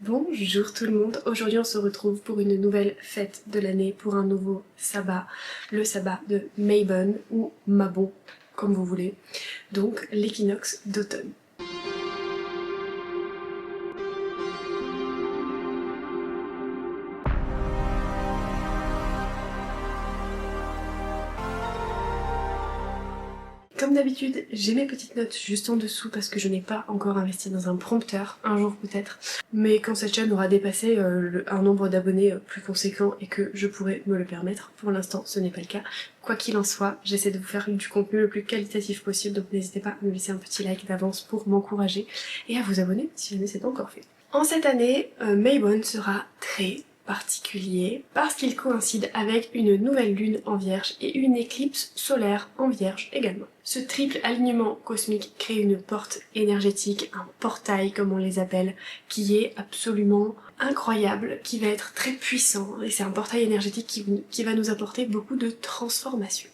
Bonjour tout le monde, aujourd'hui on se retrouve pour une nouvelle fête de l'année, pour un nouveau sabbat, le sabbat de Mabon ou Mabon, comme vous voulez, donc l'équinoxe d'automne. Comme d'habitude, j'ai mes petites notes juste en dessous parce que je n'ai pas encore investi dans un prompteur, un jour peut-être. Mais quand cette chaîne aura dépassé un nombre d'abonnés plus conséquent et que je pourrai me le permettre, pour l'instant ce n'est pas le cas. Quoi qu'il en soit, j'essaie de vous faire du contenu le plus qualitatif possible, donc n'hésitez pas à me laisser un petit like d'avance pour m'encourager et à vous abonner si jamais c'est pas encore fait. En cette année, Mabon sera très particulier parce qu'il coïncide avec une nouvelle lune en Vierge et une éclipse solaire en Vierge également. Ce triple alignement cosmique crée une porte énergétique, un portail comme on les appelle, qui est absolument incroyable, qui va être très puissant et c'est un portail énergétique qui va nous apporter beaucoup de transformation.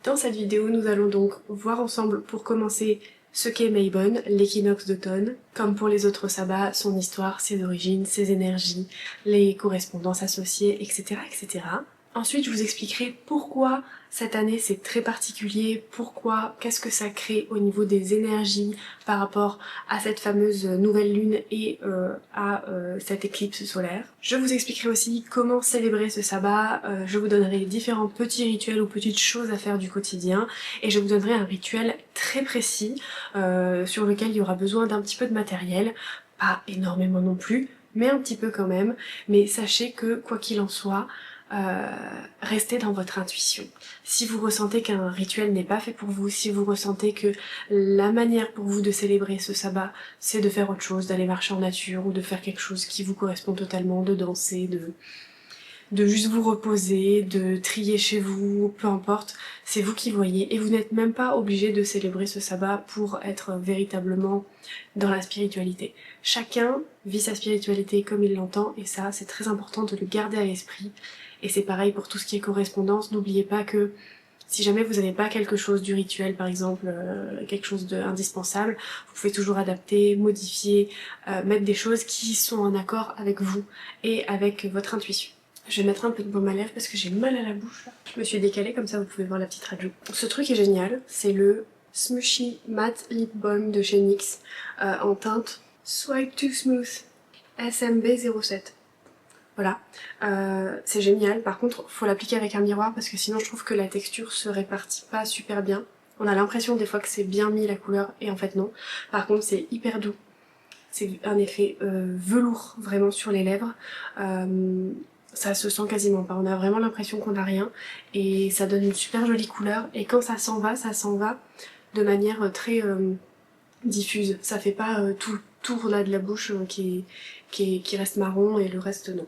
Dans cette vidéo, nous allons donc voir ensemble pour commencer ce qu'est Mabon, l'équinoxe d'automne, comme pour les autres sabbats, son histoire, ses origines, ses énergies, les correspondances associées, etc. etc. Ensuite, je vous expliquerai pourquoi cette année c'est très particulier, pourquoi, qu'est-ce que ça crée au niveau des énergies par rapport à cette fameuse nouvelle lune et à cette éclipse solaire. Je vous expliquerai aussi comment célébrer ce sabbat, je vous donnerai différents petits rituels ou petites choses à faire du quotidien et je vous donnerai un rituel très précis sur lequel il y aura besoin d'un petit peu de matériel, pas énormément non plus, mais un petit peu quand même, mais sachez que quoi qu'il en soit, restez dans votre intuition. Si vous ressentez qu'un rituel n'est pas fait pour vous, si vous ressentez que la manière pour vous de célébrer ce sabbat, c'est de faire autre chose, d'aller marcher en nature ou de faire quelque chose qui vous correspond totalement, de danser, de juste vous reposer, de trier chez vous, peu importe, c'est vous qui voyez et vous n'êtes même pas obligé de célébrer ce sabbat pour être véritablement dans la spiritualité. Chacun vit sa spiritualité comme il l'entend et ça c'est très important de le garder à l'esprit et c'est pareil pour tout ce qui est correspondance, n'oubliez pas que si jamais vous n'avez pas quelque chose du rituel par exemple, quelque chose d'indispensable, vous pouvez toujours adapter, modifier, mettre des choses qui sont en accord avec vous et avec votre intuition. Je vais mettre un peu de baume à lèvres parce que j'ai mal à la bouche là. Je me suis décalée comme ça vous pouvez voir la petite radio. Ce truc est génial, c'est le Smushy Matte Lip Balm de chez NYX en teinte Swipe Too Smooth SMB07. Voilà, c'est génial. Par contre, faut l'appliquer avec un miroir parce que sinon je trouve que la texture se répartit pas super bien. On a l'impression des fois que c'est bien mis la couleur et en fait non. Par contre, c'est hyper doux. C'est un effet velours vraiment sur les lèvres. Ça se sent quasiment pas, on a vraiment l'impression qu'on n'a rien et ça donne une super jolie couleur et quand ça s'en va de manière très diffuse, ça fait pas tout le tour là de la bouche qui reste marron et le reste non.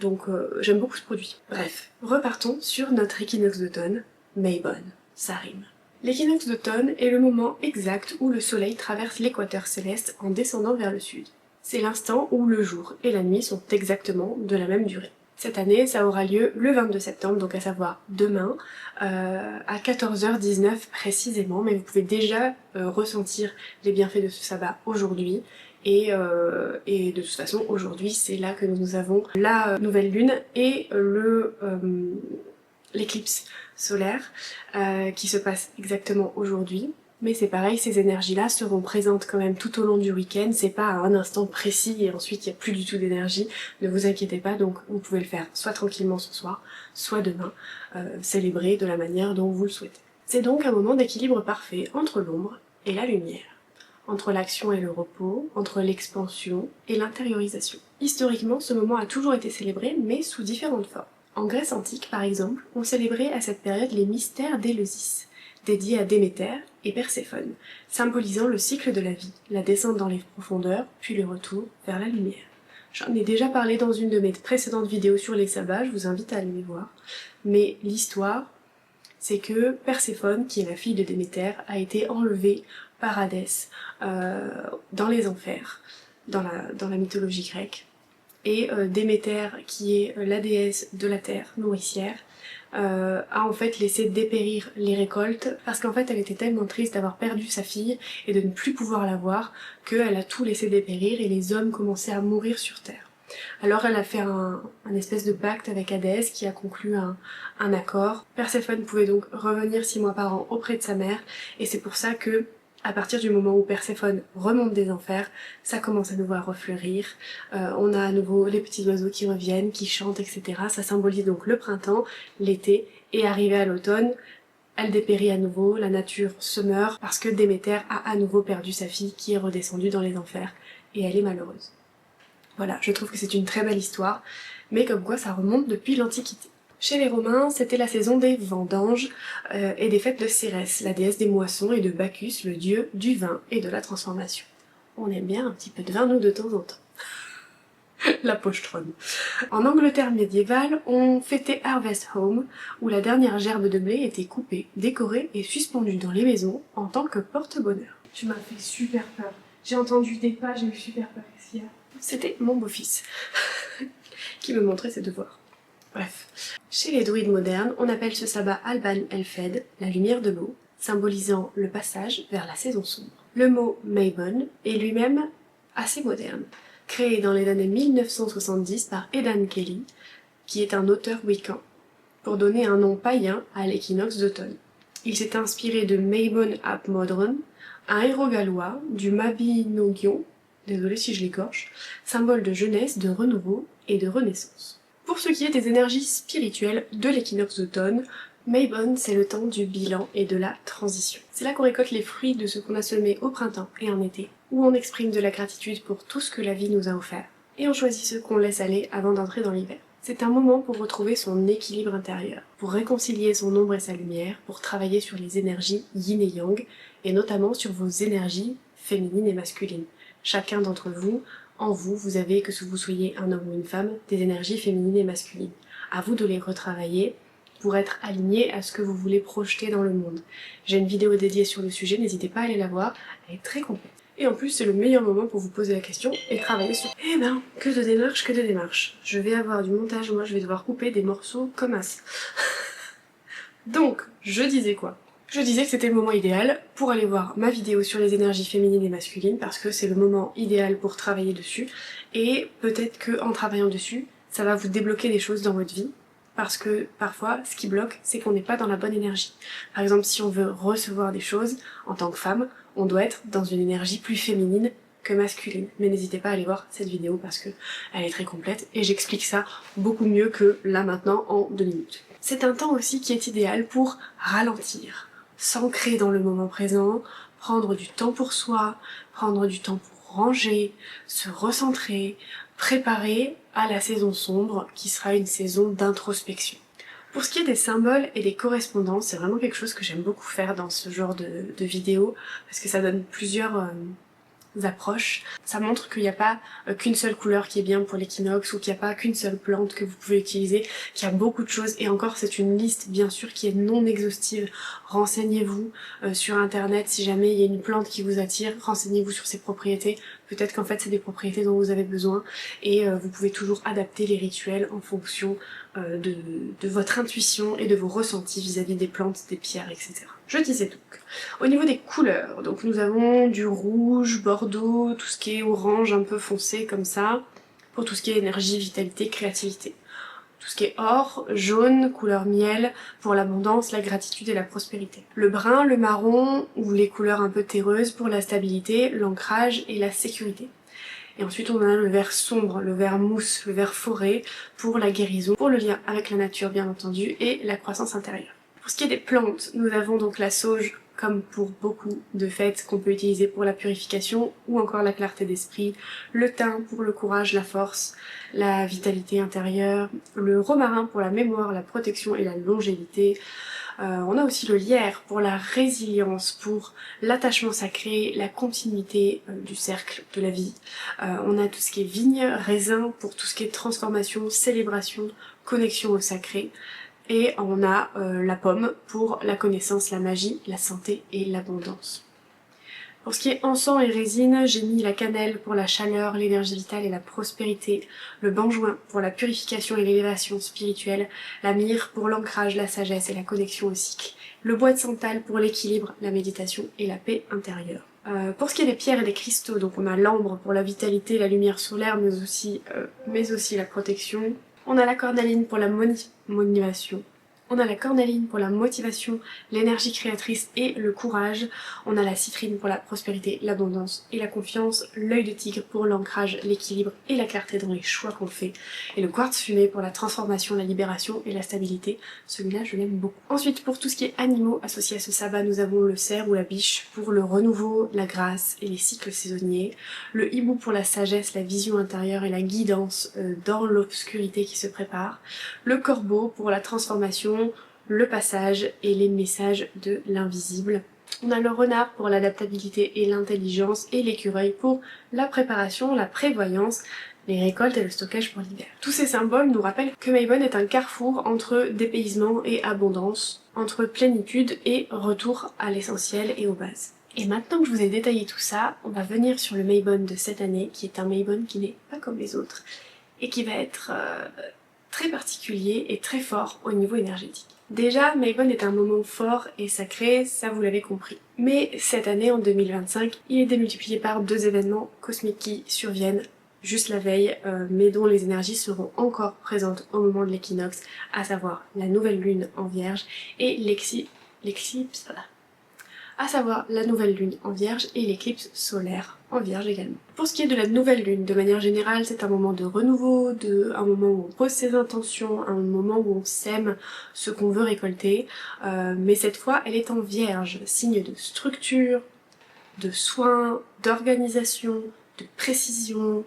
Donc j'aime beaucoup ce produit. Bref, repartons sur notre équinoxe d'automne, Mabon, ça rime. L'équinoxe d'automne est le moment exact où le soleil traverse l'équateur céleste en descendant vers le sud. C'est l'instant où le jour et la nuit sont exactement de la même durée. Cette année, ça aura lieu le 22 septembre, donc à savoir demain, à 14h19 précisément, mais vous pouvez déjà ressentir les bienfaits de ce sabbat aujourd'hui. Et de toute façon, aujourd'hui, c'est là que nous avons la nouvelle lune et l'éclipse solaire qui se passe exactement aujourd'hui. Mais c'est pareil, ces énergies-là seront présentes quand même tout au long du week-end, c'est pas à un instant précis et ensuite il n'y a plus du tout d'énergie, ne vous inquiétez pas, donc vous pouvez le faire soit tranquillement ce soir, soit demain, célébrer de la manière dont vous le souhaitez. C'est donc un moment d'équilibre parfait entre l'ombre et la lumière, entre l'action et le repos, entre l'expansion et l'intériorisation. Historiquement, ce moment a toujours été célébré, mais sous différentes formes. En Grèce antique, par exemple, on célébrait à cette période les mystères d'Éleusis, dédié à Déméter et Perséphone, symbolisant le cycle de la vie, la descente dans les profondeurs, puis le retour vers la lumière. J'en ai déjà parlé dans une de mes précédentes vidéos sur les sabbats, je vous invite à aller les voir, mais l'histoire, c'est que Perséphone, qui est la fille de Déméter, a été enlevée par Hadès dans les enfers, dans la mythologie grecque, et Déméter, qui est la déesse de la terre nourricière, a en fait laissé dépérir les récoltes parce qu'en fait elle était tellement triste d'avoir perdu sa fille et de ne plus pouvoir la voir qu'elle a tout laissé dépérir et les hommes commençaient à mourir sur terre. Alors elle a fait un espèce de pacte avec Hadès qui a conclu un accord. Perséphone pouvait donc revenir 6 mois par an auprès de sa mère, et c'est pour ça que à partir du moment où Perséphone remonte des enfers, ça commence à nouveau à refleurir. On a à nouveau les petits oiseaux qui reviennent, qui chantent, etc. Ça symbolise donc le printemps, l'été, et arrivé à l'automne, elle dépérit à nouveau, la nature se meurt parce que Déméter a à nouveau perdu sa fille qui est redescendue dans les enfers, et elle est malheureuse. Voilà, je trouve que c'est une très belle histoire, mais comme quoi ça remonte depuis l'Antiquité. Chez les Romains, c'était la saison des vendanges et des fêtes de Cérès, la déesse des moissons, et de Bacchus, le dieu du vin et de la transformation. On aime bien un petit peu de vin, nous, de temps en temps. La pochetronne. En Angleterre médiévale, on fêtait Harvest Home, où la dernière gerbe de blé était coupée, décorée et suspendue dans les maisons en tant que porte-bonheur. Tu m'as fait super peur. J'ai entendu des pas, j'ai eu super peur. Qu'est-ce qu'il y a ? C'était mon beau-fils qui me montrait ses devoirs. Bref. Chez les druides modernes, on appelle ce sabbat Alban Elfed, la lumière de l'eau, symbolisant le passage vers la saison sombre. Le mot Mabon est lui-même assez moderne, créé dans les années 1970 par Aidan Kelly, qui est un auteur wiccan, pour donner un nom païen à l'équinoxe d'automne. Il s'est inspiré de Mabon ap Modron, un héros gallois du Mabinogion, désolé si je l'écorche, symbole de jeunesse, de renouveau et de renaissance. Pour ce qui est des énergies spirituelles de l'équinoxe d'automne, Mabon, c'est le temps du bilan et de la transition. C'est là qu'on récolte les fruits de ce qu'on a semé au printemps et en été, où on exprime de la gratitude pour tout ce que la vie nous a offert, et on choisit ce qu'on laisse aller avant d'entrer dans l'hiver. C'est un moment pour retrouver son équilibre intérieur, pour réconcilier son ombre et sa lumière, pour travailler sur les énergies yin et yang, et notamment sur vos énergies féminines et masculines. Chacun d'entre vous, en vous, vous avez, que vous soyez un homme ou une femme, des énergies féminines et masculines. À vous de les retravailler pour être aligné à ce que vous voulez projeter dans le monde. J'ai une vidéo dédiée sur le sujet, n'hésitez pas à aller la voir, elle est très complète. Et en plus, c'est le meilleur moment pour vous poser la question et travailler sur... Eh ben, que de démarches, que de démarches. Je vais avoir du montage, moi je vais devoir couper des morceaux comme as. Donc, je disais quoi ? Je disais que c'était le moment idéal pour aller voir ma vidéo sur les énergies féminines et masculines, parce que c'est le moment idéal pour travailler dessus, et peut-être que en travaillant dessus, ça va vous débloquer des choses dans votre vie, parce que parfois, ce qui bloque, c'est qu'on n'est pas dans la bonne énergie. Par exemple, si on veut recevoir des choses, en tant que femme, on doit être dans une énergie plus féminine que masculine. Mais n'hésitez pas à aller voir cette vidéo parce que elle est très complète, et j'explique ça beaucoup mieux que là maintenant en 2 minutes. C'est un temps aussi qui est idéal pour ralentir, s'ancrer dans le moment présent, prendre du temps pour soi, prendre du temps pour ranger, se recentrer, préparer à la saison sombre qui sera une saison d'introspection. Pour ce qui est des symboles et des correspondances, c'est vraiment quelque chose que j'aime beaucoup faire dans ce genre de vidéos, parce que ça donne plusieurs approches. Ça montre qu'il n'y a pas qu'une seule couleur qui est bien pour l'équinoxe, ou qu'il n'y a pas qu'une seule plante que vous pouvez utiliser, qu'il y a beaucoup de choses, et encore c'est une liste bien sûr qui est non exhaustive. Renseignez-vous sur internet si jamais il y a une plante qui vous attire, renseignez-vous sur ses propriétés, peut-être qu'en fait c'est des propriétés dont vous avez besoin, et vous pouvez toujours adapter les rituels en fonction de votre intuition et de vos ressentis vis-à-vis des plantes, des pierres, etc. Je disais donc, au niveau des couleurs, donc nous avons du rouge, bordeaux, tout ce qui est orange un peu foncé comme ça, pour tout ce qui est énergie, vitalité, créativité. Tout ce qui est or, jaune, couleur miel, pour l'abondance, la gratitude et la prospérité. Le brun, le marron, ou les couleurs un peu terreuses pour la stabilité, l'ancrage et la sécurité. Et ensuite on a le vert sombre, le vert mousse, le vert forêt, pour la guérison, pour le lien avec la nature bien entendu, et la croissance intérieure. Pour ce qui est des plantes, nous avons donc la sauge, comme pour beaucoup de fêtes qu'on peut utiliser pour la purification, ou encore la clarté d'esprit, le thym pour le courage, la force, la vitalité intérieure, le romarin pour la mémoire, la protection et la longévité. On a aussi le lierre pour la résilience, pour l'attachement sacré, la continuité du cercle de la vie. On a tout ce qui est vigne, raisin pour tout ce qui est transformation, célébration, connexion au sacré. Et on a la pomme pour la connaissance, la magie, la santé et l'abondance. Pour ce qui est encens et résine, j'ai mis la cannelle pour la chaleur, l'énergie vitale et la prospérité, le benjoin pour la purification et l'élévation spirituelle, la myrrhe pour l'ancrage, la sagesse et la connexion au cycle, le bois de santal pour l'équilibre, la méditation et la paix intérieure. Pour ce qui est des pierres et des cristaux, donc on a l'ambre pour la vitalité, la lumière solaire, mais aussi la protection. On a la cornaline pour la motivation. On a la cornaline pour la motivation, l'énergie créatrice et le courage. On a la citrine pour la prospérité, l'abondance et la confiance. L'œil de tigre pour l'ancrage, l'équilibre et la clarté dans les choix qu'on fait. Et le quartz fumé pour la transformation, la libération et la stabilité. Celui-là, je l'aime beaucoup. Ensuite, pour tout ce qui est animaux associés à ce sabbat, nous avons le cerf ou la biche pour le renouveau, la grâce et les cycles saisonniers. Le hibou pour la sagesse, la vision intérieure et la guidance dans l'obscurité qui se prépare. Le corbeau pour la transformation, le passage et les messages de l'invisible. On a le renard pour l'adaptabilité et l'intelligence et l'écureuil pour la préparation, la prévoyance, les récoltes et le stockage pour l'hiver. Tous ces symboles nous rappellent que Mabon est un carrefour entre dépaysement et abondance, entre plénitude et retour à l'essentiel et aux bases. Et maintenant que je vous ai détaillé tout ça, on va venir sur le Mabon de cette année, qui est un Mabon qui n'est pas comme les autres, et qui va être très particulier et très fort au niveau énergétique. Déjà, Mabon est un moment fort et sacré, ça vous l'avez compris. Mais cette année, en 2025, il est démultiplié par 2 événements cosmiques qui surviennent juste la veille, mais dont les énergies seront encore présentes au moment de l'équinoxe, à savoir la nouvelle lune en Vierge et l'éclipse, à savoir la nouvelle lune en Vierge et l'éclipse solaire en Vierge également. Pour ce qui est de la nouvelle lune, de manière générale, c'est un moment de renouveau, un moment où on pose ses intentions, un moment où on sème ce qu'on veut récolter, mais cette fois elle est en Vierge, signe de structure, de soin, d'organisation, de précision.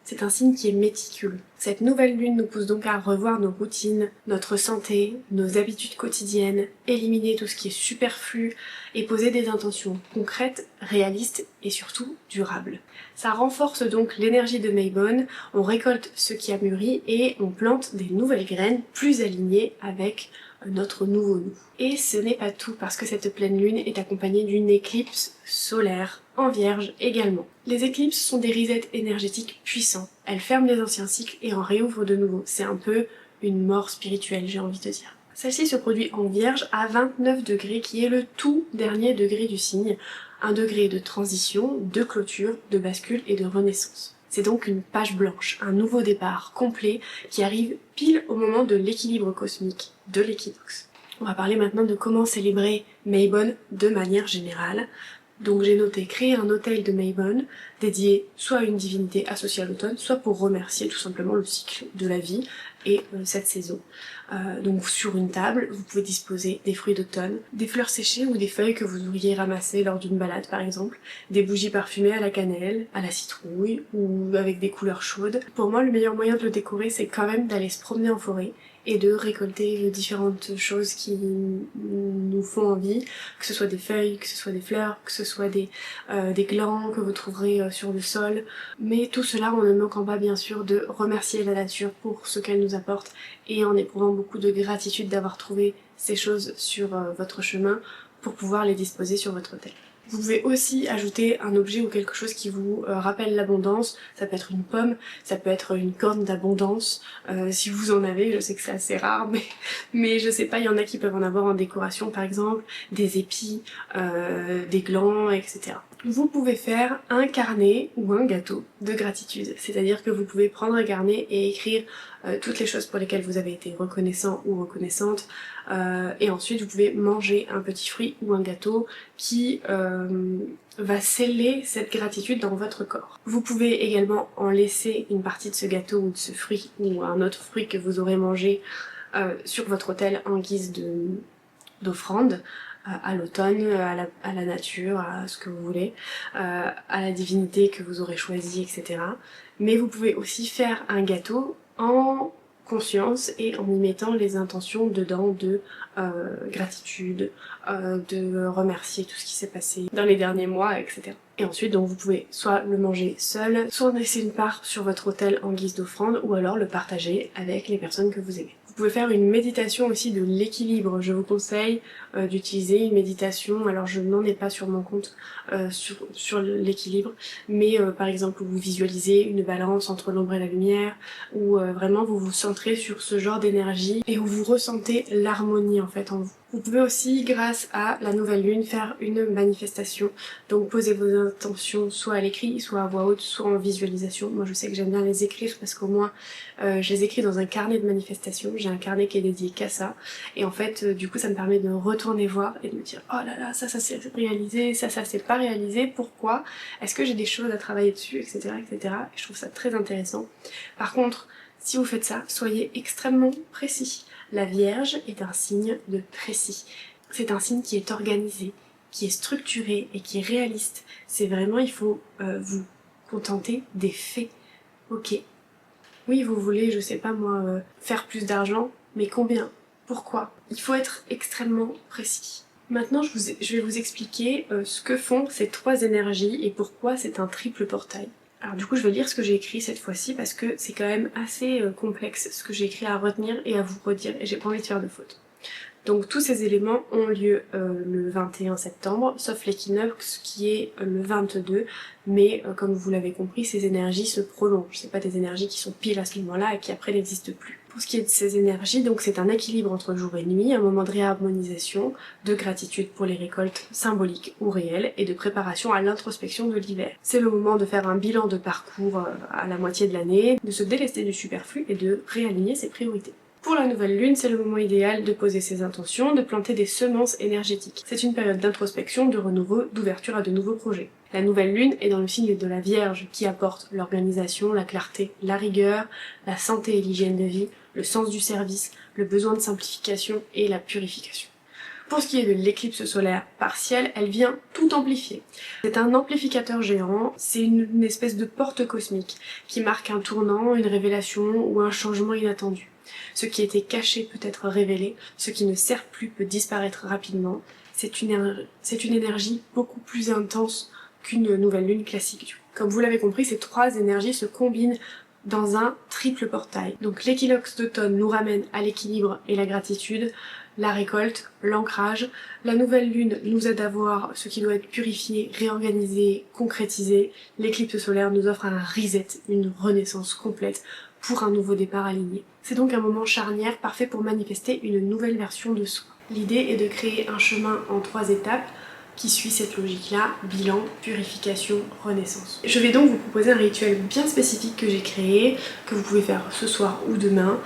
C'est un signe qui est méticuleux. Cette nouvelle lune nous pousse donc à revoir nos routines, notre santé, nos habitudes quotidiennes, éliminer tout ce qui est superflu et poser des intentions concrètes, réalistes et surtout durables. Ça renforce donc l'énergie de Mabon, on récolte ce qui a mûri et on plante des nouvelles graines plus alignées avec notre nouveau nous. Et ce n'est pas tout parce que cette pleine lune est accompagnée d'une éclipse solaire en Vierge également. Les éclipses sont des resets énergétiques puissants. Elles ferment les anciens cycles et en réouvrent de nouveaux. C'est un peu une mort spirituelle, j'ai envie de dire. Celle-ci se produit en Vierge à 29 degrés qui est le tout dernier degré du signe. Un degré de transition, de clôture, de bascule et de renaissance. C'est donc une page blanche, un nouveau départ complet qui arrive pile au moment de l'équilibre cosmique de l'équinoxe. On va parler maintenant de comment célébrer Mabon de manière générale. Donc j'ai noté créer un autel de Mabon dédié soit à une divinité associée à l'automne, soit pour remercier tout simplement le cycle de la vie et cette saison. Donc sur une table, vous pouvez disposer des fruits d'automne, des fleurs séchées ou des feuilles que vous auriez ramassées lors d'une balade par exemple, des bougies parfumées à la cannelle, à la citrouille ou avec des couleurs chaudes. Pour moi, le meilleur moyen de le décorer, c'est quand même d'aller se promener en forêt et de récolter différentes choses qui nous font envie, que ce soit des feuilles, que ce soit des fleurs, que ce soit des glands que vous trouverez sur le sol, mais tout cela en ne manquant pas bien sûr de remercier la nature pour ce qu'elle nous apporte et en éprouvant beaucoup de gratitude d'avoir trouvé ces choses sur votre chemin pour pouvoir les disposer sur votre autel. Vous pouvez aussi ajouter un objet ou quelque chose qui vous rappelle l'abondance. Ça peut être une pomme, ça peut être une corne d'abondance. Si vous en avez, je sais que c'est assez rare, mais je sais pas, il y en a qui peuvent en avoir en décoration par exemple, des épis, des glands, etc. Vous pouvez faire un carnet ou un gâteau de gratitude, c'est-à-dire que vous pouvez prendre un carnet et écrire toutes les choses pour lesquelles vous avez été reconnaissant ou reconnaissante, et ensuite vous pouvez manger un petit fruit ou un gâteau qui va sceller cette gratitude dans votre corps. Vous pouvez également en laisser une partie de ce gâteau ou de ce fruit ou un autre fruit que vous aurez mangé sur votre autel en guise d'offrande à l'automne, à la nature, à ce que vous voulez, à la divinité que vous aurez choisie, etc. Mais vous pouvez aussi faire un gâteau en conscience et en y mettant les intentions dedans de gratitude, de remercier tout ce qui s'est passé dans les derniers mois, etc. Et ensuite donc vous pouvez soit le manger seul, soit en laisser une part sur votre autel en guise d'offrande, ou alors le partager avec les personnes que vous aimez. Vous pouvez faire une méditation aussi de l'équilibre. Je vous conseille d'utiliser une méditation, alors je n'en ai pas sur mon compte sur l'équilibre, mais par exemple vous visualisez une balance entre l'ombre et la lumière, ou vraiment vous vous centrez sur ce genre d'énergie et où vous ressentez l'harmonie en fait en vous. Vous pouvez aussi, grâce à la nouvelle lune, faire une manifestation. Donc posez vos intentions soit à l'écrit, soit à voix haute, soit en visualisation. Moi je sais que j'aime bien les écrire parce qu'au moins je les écris dans un carnet de manifestation. J'ai un carnet qui est dédié qu'à ça. Et en fait du coup ça me permet de retourner voir et de me dire oh là là, ça c'est réalisé, ça c'est pas réalisé, pourquoi? Est-ce que j'ai des choses à travailler dessus, etc. etc. Et je trouve ça très intéressant. Par contre, si vous faites ça, soyez extrêmement précis. La Vierge est un signe de précis. C'est un signe qui est organisé, qui est structuré et qui est réaliste. C'est vraiment, il faut vous contenter des faits. Ok. Oui, vous voulez, je sais pas moi, faire plus d'argent, mais combien? Pourquoi? Il faut être extrêmement précis. Maintenant, je vais vous expliquer ce que font ces trois énergies et pourquoi c'est un triple portail. Alors du coup je vais lire ce que j'ai écrit cette fois-ci parce que c'est quand même assez complexe ce que j'ai écrit à retenir et à vous redire et j'ai pas envie de faire de fautes. Donc tous ces éléments ont lieu le 21 septembre, sauf l'équinoxe qui est le 22, mais comme vous l'avez compris, ces énergies se prolongent. C'est pas des énergies qui sont pile à ce moment-là et qui après n'existent plus. Pour ce qui est de ces énergies, donc c'est un équilibre entre jour et nuit, un moment de réharmonisation, de gratitude pour les récoltes symboliques ou réelles et de préparation à l'introspection de l'hiver. C'est le moment de faire un bilan de parcours à la moitié de l'année, de se délester du superflu et de réaligner ses priorités. Pour la nouvelle lune, c'est le moment idéal de poser ses intentions, de planter des semences énergétiques. C'est une période d'introspection, de renouveau, d'ouverture à de nouveaux projets. La nouvelle lune est dans le signe de la Vierge qui apporte l'organisation, la clarté, la rigueur, la santé et l'hygiène de vie, le sens du service, le besoin de simplification et la purification. Pour ce qui est de l'éclipse solaire partielle, elle vient tout amplifier. C'est un amplificateur géant, c'est une espèce de porte cosmique qui marque un tournant, une révélation ou un changement inattendu. Ce qui était caché peut être révélé, ce qui ne sert plus peut disparaître rapidement. C'est une énergie beaucoup plus intense qu'une nouvelle lune classique. Comme vous l'avez compris, ces trois énergies se combinent dans un triple portail. Donc l'équinoxe d'automne nous ramène à l'équilibre et la gratitude, la récolte, l'ancrage. La nouvelle lune nous aide à voir ce qui doit être purifié, réorganisé, concrétisé. L'éclipse solaire nous offre un reset, une renaissance complète pour un nouveau départ aligné. C'est donc un moment charnière parfait pour manifester une nouvelle version de soi. L'idée est de créer un chemin en 3 étapes qui suit cette logique-là, bilan, purification, renaissance. Je vais donc vous proposer un rituel bien spécifique que j'ai créé, que vous pouvez faire ce soir ou demain,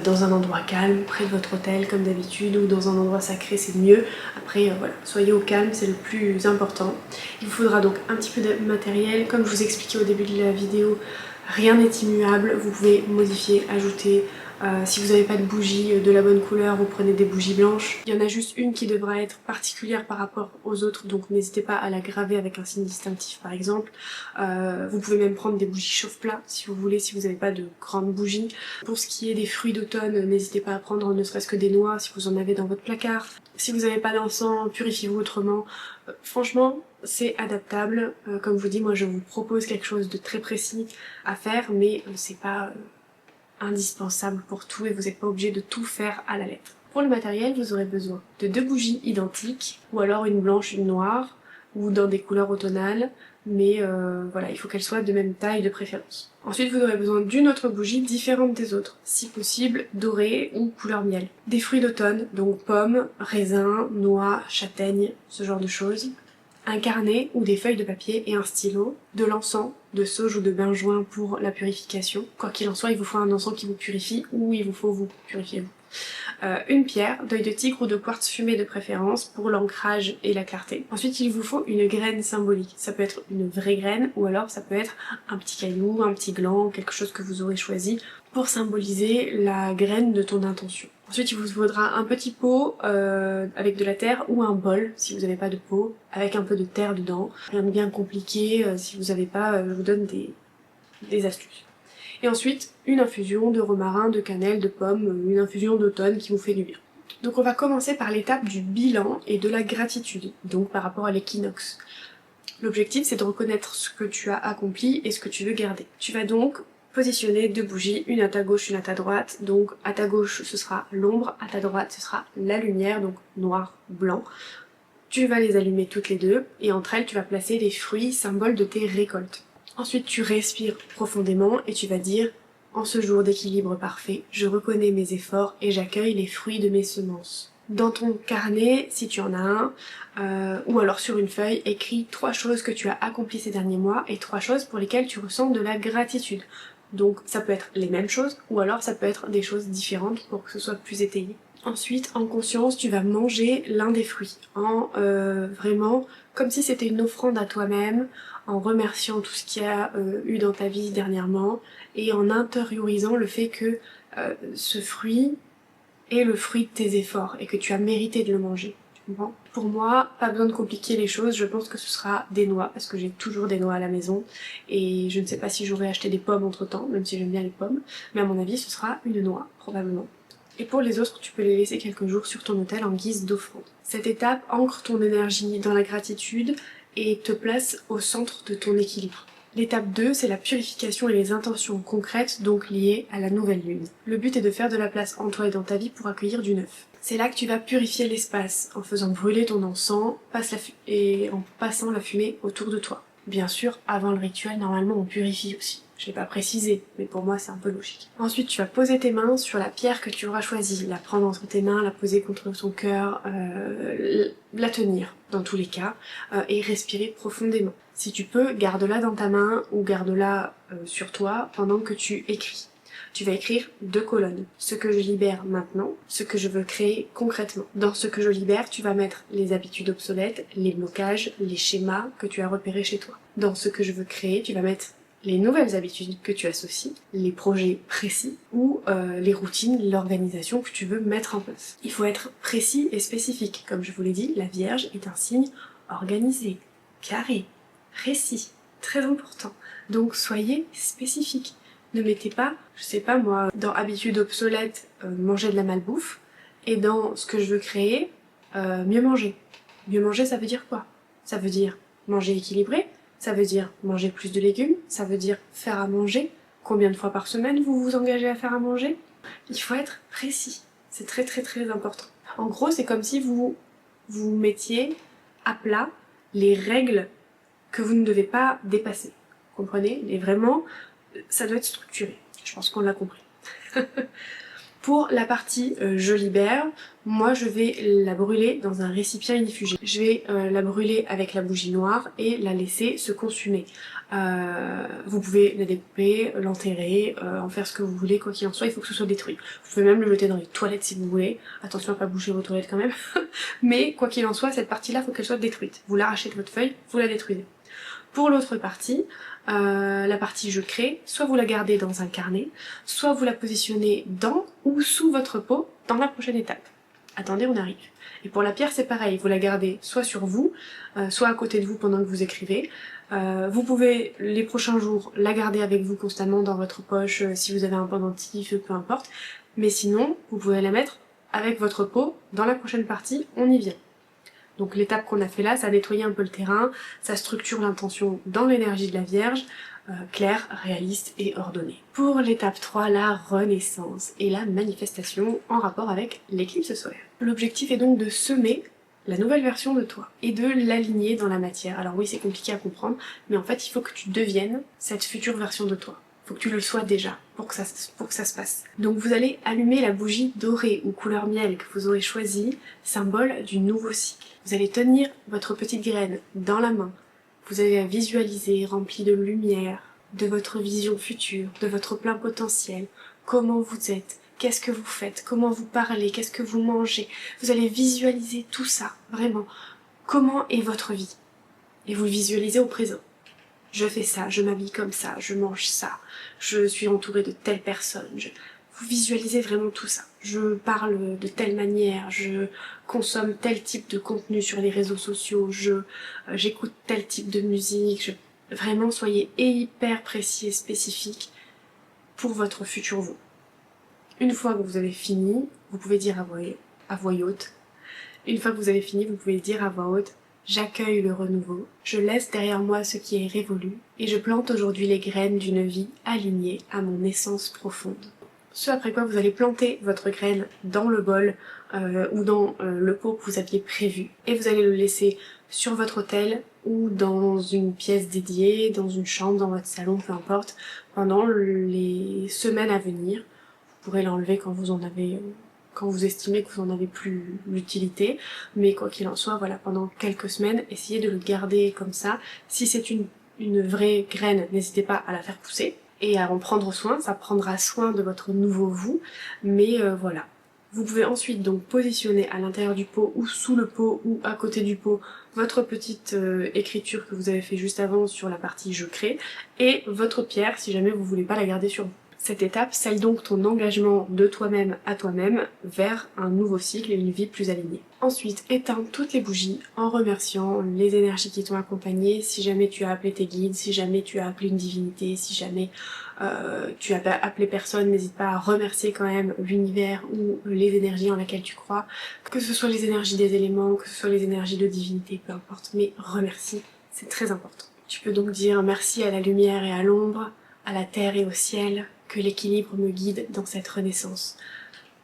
dans un endroit calme, près de votre hôtel comme d'habitude, ou dans un endroit sacré, c'est mieux. Après, voilà, soyez au calme, c'est le plus important. Il vous faudra donc un petit peu de matériel, comme je vous expliquais au début de la vidéo, rien n'est immuable, vous pouvez modifier, ajouter. Si vous n'avez pas de bougies de la bonne couleur, vous prenez des bougies blanches. Il y en a juste une qui devra être particulière par rapport aux autres, donc n'hésitez pas à la graver avec un signe distinctif par exemple. Vous pouvez même prendre des bougies chauffe-plat si vous voulez, si vous n'avez pas de grandes bougies. Pour ce qui est des fruits d'automne, n'hésitez pas à prendre ne serait-ce que des noix si vous en avez dans votre placard. Si vous n'avez pas d'encens, purifiez-vous autrement. Franchement, c'est adaptable. Comme je vous dis, moi je vous propose quelque chose de très précis à faire, mais c'est pas indispensable pour tout et vous n'êtes pas obligé de tout faire à la lettre. Pour le matériel, vous aurez besoin de 2 bougies identiques, ou alors une blanche, une noire, ou dans des couleurs automnales, mais voilà, il faut qu'elles soient de même taille de préférence. Ensuite, vous aurez besoin d'une autre bougie différente des autres, si possible dorée ou couleur miel. Des fruits d'automne, donc pommes, raisins, noix, châtaignes, ce genre de choses. Un carnet ou des feuilles de papier et un stylo, de l'encens, de sauge ou de benjoin pour la purification. Quoi qu'il en soit, il vous faut un encens qui vous purifie ou il vous faut vous purifier vous. Une pierre, d'œil de tigre ou de quartz fumé de préférence pour l'ancrage et la clarté. Ensuite, il vous faut une graine symbolique. Ça peut être une vraie graine ou alors ça peut être un petit caillou, un petit gland, quelque chose que vous aurez choisi pour symboliser la graine de ton intention. Ensuite, il vous faudra un petit pot avec de la terre ou un bol si vous n'avez pas de pot avec un peu de terre dedans. Rien de bien compliqué, si vous n'avez pas, je vous donne des astuces. Et ensuite, une infusion de romarin, de cannelle, de pomme, une infusion d'automne qui vous fait du bien. Donc on va commencer par l'étape du bilan et de la gratitude, donc par rapport à l'équinoxe. L'objectif c'est de reconnaître ce que tu as accompli et ce que tu veux garder. Tu vas donc positionner 2 bougies, une à ta gauche, une à ta droite. Donc à ta gauche ce sera l'ombre, à ta droite ce sera la lumière, donc noir, blanc. Tu vas les allumer toutes les deux et entre elles tu vas placer les fruits symboles de tes récoltes. Ensuite tu respires profondément et tu vas dire: en ce jour d'équilibre parfait, je reconnais mes efforts et j'accueille les fruits de mes semences. Dans ton carnet, si tu en as un, ou alors sur une feuille, écris 3 choses que tu as accomplies ces derniers mois et 3 choses pour lesquelles tu ressens de la gratitude. Donc ça peut être les mêmes choses ou alors ça peut être des choses différentes pour que ce soit plus étayé. Ensuite, en conscience, tu vas manger l'un des fruits, en vraiment comme si c'était une offrande à toi-même, en remerciant tout ce qu'il y a eu dans ta vie dernièrement et en intériorisant le fait que ce fruit est le fruit de tes efforts et que tu as mérité de le manger. Tu comprends ? Pour moi, pas besoin de compliquer les choses, je pense que ce sera des noix, parce que j'ai toujours des noix à la maison et je ne sais pas si j'aurais acheté des pommes entre temps, même si j'aime bien les pommes, mais à mon avis ce sera une noix, probablement. Et pour les autres, tu peux les laisser quelques jours sur ton autel en guise d'offrande. Cette étape ancre ton énergie dans la gratitude et te place au centre de ton équilibre. L'étape 2, c'est la purification et les intentions concrètes, donc liées à la nouvelle lune. Le but est de faire de la place en toi et dans ta vie pour accueillir du neuf. C'est là que tu vas purifier l'espace en faisant brûler ton encens et en passant la fumée autour de toi. Bien sûr, avant le rituel, normalement on purifie aussi. Je l'ai pas précisé, mais pour moi c'est un peu logique. Ensuite, tu vas poser tes mains sur la pierre que tu auras choisie, la prendre entre tes mains, la poser contre ton cœur, la tenir dans tous les cas, et respirer profondément. Si tu peux, garde-la dans ta main ou garde-la sur toi pendant que tu écris. Tu vas écrire 2 colonnes. Ce que je libère maintenant, ce que je veux créer concrètement. Dans ce que je libère, tu vas mettre les habitudes obsolètes, les blocages, les schémas que tu as repérés chez toi. Dans ce que je veux créer, tu vas mettre les nouvelles habitudes que tu associes, les projets précis ou les routines, l'organisation que tu veux mettre en place. Il faut être précis et spécifique. Comme je vous l'ai dit, la Vierge est un signe organisé, carré, précis, très important. Donc soyez spécifique. Ne mettez pas, je sais pas moi, dans habitude obsolète, manger de la malbouffe, et dans ce que je veux créer, mieux manger. Mieux manger, ça veut dire quoi? Ça veut dire manger équilibré, ça veut dire manger plus de légumes, ça veut dire faire à manger. Combien de fois par semaine vous vous engagez à faire à manger? Il faut être précis, c'est très très très important. En gros, c'est comme si vous mettiez à plat les règles que vous ne devez pas dépasser. Vous comprenez? Et vraiment, ça doit être structuré. Je pense qu'on l'a compris. Pour la partie je libère, moi je vais la brûler dans un récipient inifugé. Je vais la brûler avec la bougie noire et la laisser se consumer. Vous pouvez la découper, l'enterrer, en faire ce que vous voulez, quoi qu'il en soit, il faut que ce soit détruit. Vous pouvez même le jeter dans les toilettes si vous voulez. Attention à pas boucher vos toilettes quand même. Mais quoi qu'il en soit, cette partie-là, il faut qu'elle soit détruite. Vous l'arrachez de votre feuille, vous la détruisez. Pour l'autre partie, la partie je crée, soit vous la gardez dans un carnet, soit vous la positionnez dans ou sous votre peau dans la prochaine étape. Attendez, on arrive. Et pour la pierre c'est pareil, vous la gardez soit sur vous, soit à côté de vous pendant que vous écrivez. Vous pouvez les prochains jours la garder avec vous constamment dans votre poche si vous avez un pendentif, peu importe. Mais sinon, vous pouvez la mettre avec votre peau dans la prochaine partie, on y vient. Donc l'étape qu'on a fait là, ça a nettoyé un peu le terrain, ça structure l'intention dans l'énergie de la Vierge, claire, réaliste et ordonnée. Pour l'étape 3, la renaissance et la manifestation en rapport avec l'éclipse solaire. L'objectif est donc de semer la nouvelle version de toi et de l'aligner dans la matière. Alors oui, c'est compliqué à comprendre, mais en fait il faut que tu deviennes cette future version de toi. Faut que tu le sois déjà pour que ça se passe. Donc vous allez allumer la bougie dorée ou couleur miel que vous aurez choisie, symbole du nouveau cycle. Vous allez tenir votre petite graine dans la main. Vous allez la visualiser remplie de lumière, de votre vision future, de votre plein potentiel, comment vous êtes, qu'est-ce que vous faites, comment vous parlez, qu'est-ce que vous mangez. Vous allez visualiser tout ça, vraiment. Comment est votre vie? Et vous le visualisez au présent. Je fais ça, je m'habille comme ça, je mange ça, je suis entourée de telle personne. Vous visualisez vraiment tout ça. Je parle de telle manière, je consomme tel type de contenu sur les réseaux sociaux, j'écoute tel type de musique. Vraiment, soyez hyper précis et spécifique pour votre futur vous. Une fois que vous avez fini, vous pouvez dire à voix haute. Une fois que vous avez fini, vous pouvez dire à voix haute: J'accueille le renouveau, je laisse derrière moi ce qui est révolu, et je plante aujourd'hui les graines d'une vie alignée à mon essence profonde. Ce après quoi vous allez planter votre graine dans le bol ou dans le pot que vous aviez prévu, et vous allez le laisser sur votre autel ou dans une pièce dédiée, dans une chambre, dans votre salon, peu importe, pendant les semaines à venir. Vous pourrez l'enlever quand vous en avez... quand vous estimez que vous en avez plus l'utilité, mais quoi qu'il en soit, voilà, pendant quelques semaines, essayez de le garder comme ça. Si c'est une vraie graine, n'hésitez pas à la faire pousser et à en prendre soin, ça prendra soin de votre nouveau vous, mais voilà. Vous pouvez ensuite donc positionner à l'intérieur du pot ou sous le pot ou à côté du pot votre petite écriture que vous avez fait juste avant sur la partie je crée et votre pierre si jamais vous voulez pas la garder sur vous. Cette étape scelle donc ton engagement de toi-même à toi-même vers un nouveau cycle et une vie plus alignée. Ensuite, éteins toutes les bougies en remerciant les énergies qui t'ont accompagné, si jamais tu as appelé tes guides, si jamais tu as appelé une divinité, si jamais tu as appelé personne, n'hésite pas à remercier quand même l'univers ou les énergies en lesquelles tu crois, que ce soit les énergies des éléments, que ce soit les énergies de divinité, peu importe, mais remercie, c'est très important. Tu peux donc dire merci à la lumière et à l'ombre, à la terre et au ciel, que l'équilibre me guide dans cette renaissance.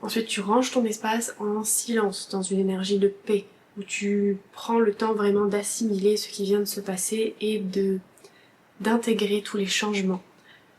Ensuite, tu ranges ton espace en silence, dans une énergie de paix, où tu prends le temps vraiment d'assimiler ce qui vient de se passer et d'intégrer tous les changements.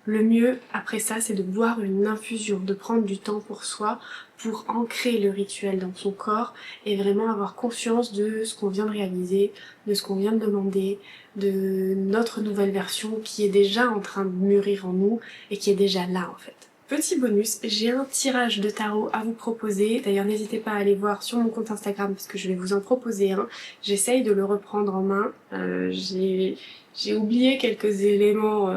Le mieux, après ça, c'est de boire une infusion, de prendre du temps pour soi, pour ancrer le rituel dans son corps et vraiment avoir conscience de ce qu'on vient de réaliser, de ce qu'on vient de demander, de notre nouvelle version qui est déjà en train de mûrir en nous et qui est déjà là en fait. Petit bonus, j'ai un tirage de tarot à vous proposer, d'ailleurs n'hésitez pas à aller voir sur mon compte Instagram parce que je vais vous en proposer un. J'essaye de le reprendre en main, j'ai oublié quelques éléments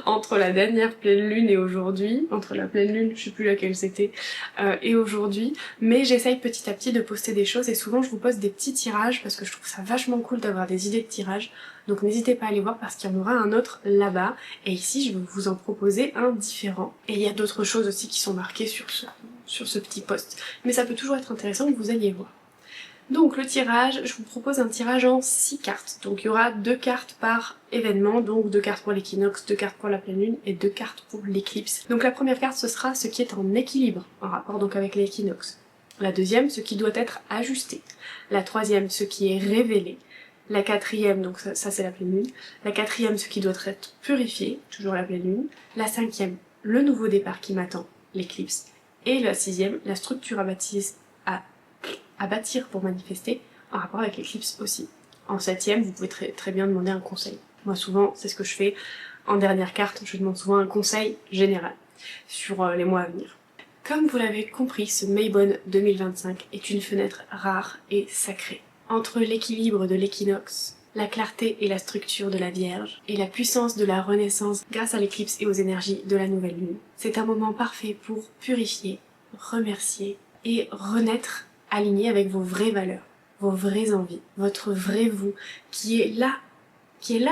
entre la dernière pleine lune et aujourd'hui, entre la pleine lune, je sais plus laquelle c'était, et aujourd'hui, mais j'essaye petit à petit de poster des choses et souvent je vous poste des petits tirages parce que je trouve ça vachement cool d'avoir des idées de tirages, donc n'hésitez pas à aller voir parce qu'il y en aura un autre là-bas, et ici je vais vous en proposer un différent. Et il y a d'autres choses aussi qui sont marquées sur ce petit post, mais ça peut toujours être intéressant que vous alliez voir. Donc le tirage, je vous propose un tirage en 6 cartes. Donc il y aura 2 cartes par événement, donc 2 cartes pour l'équinoxe, 2 cartes pour la pleine lune et 2 cartes pour l'éclipse. Donc la première carte ce sera ce qui est en équilibre, en rapport donc avec l'équinoxe. La deuxième, ce qui doit être ajusté. La troisième, ce qui est révélé. La quatrième, donc ça c'est la pleine lune. La quatrième, ce qui doit être purifié, toujours la pleine lune. La cinquième, le nouveau départ qui m'attend, l'éclipse. Et la sixième, la structure à bâtir pour manifester, en rapport avec l'éclipse aussi. En septième, vous pouvez très bien demander un conseil. Moi souvent, c'est ce que je fais. En dernière carte, je demande souvent un conseil général sur les mois à venir. Comme vous l'avez compris, ce Maybon 2025 est une fenêtre rare et sacrée. Entre l'équilibre de l'équinoxe, la clarté et la structure de la Vierge, et la puissance de la renaissance grâce à l'éclipse et aux énergies de la nouvelle lune. C'est un moment parfait pour purifier, remercier et renaître aligné avec vos vraies valeurs, vos vraies envies, votre vrai vous, qui est là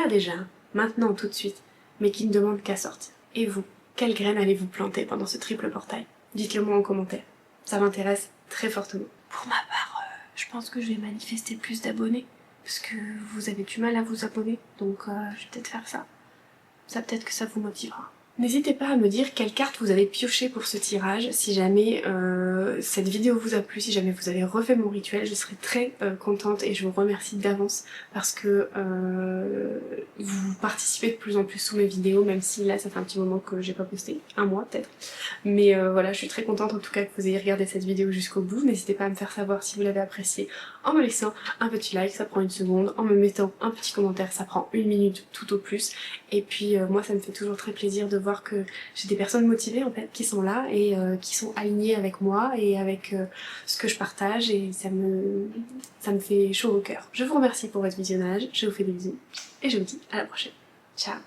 déjà, maintenant tout de suite, mais qui ne demande qu'à sortir. Et vous, quelle graine allez-vous planter pendant ce triple portail? Dites-le moi en commentaire, ça m'intéresse très fortement. Pour ma part, je pense que je vais manifester plus d'abonnés, parce que vous avez du mal à vous abonner, donc je vais peut-être faire ça. Ça peut-être que ça vous motivera. N'hésitez pas à me dire quelle carte vous avez pioché pour ce tirage, si jamais cette vidéo vous a plu, si jamais vous avez refait mon rituel, je serai très contente et je vous remercie d'avance parce que vous participez de plus en plus sous mes vidéos, même si là ça fait un petit moment que j'ai pas posté, un mois peut-être. Mais voilà, je suis très contente en tout cas que vous ayez regardé cette vidéo jusqu'au bout. N'hésitez pas à me faire savoir si vous l'avez appréciée en me laissant un petit like, ça prend 1 seconde, en me mettant un petit commentaire, ça prend 1 minute tout au plus. Et puis moi ça me fait toujours très plaisir de voir que j'ai des personnes motivées en fait qui sont là et qui sont alignées avec moi et avec ce que je partage, et ça me fait chaud au cœur. Je vous remercie pour votre visionnage, je vous fais des bisous et je vous dis à la prochaine. Ciao.